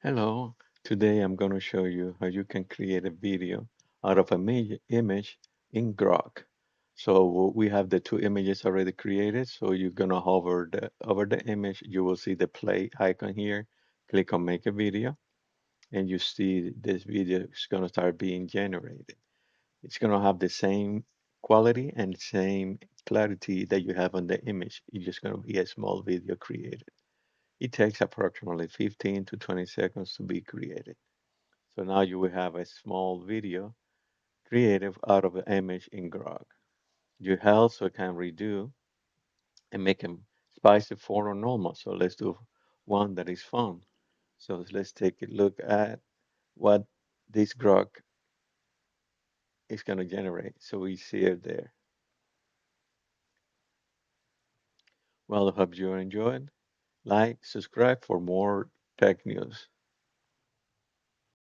Hello, today I'm going to show you how you can create a video out of a image in Grok. So we have the two images already created. So you're going to hover over the image. You will see the play icon here. Click on make a video and you see this video is going to start being generated. It's going to have the same quality and same clarity that you have on the image. It's just going to be a small video created. It takes approximately 15 to 20 seconds to be created. So now you will have a small video creative out of the image in Grok. You also can redo and make them spicy, fun, or normal. So let's do one that is fun. So let's take a look at what this Grok is going to generate. So we see it there. Well, I hope you enjoyed. Like, subscribe for more tech news.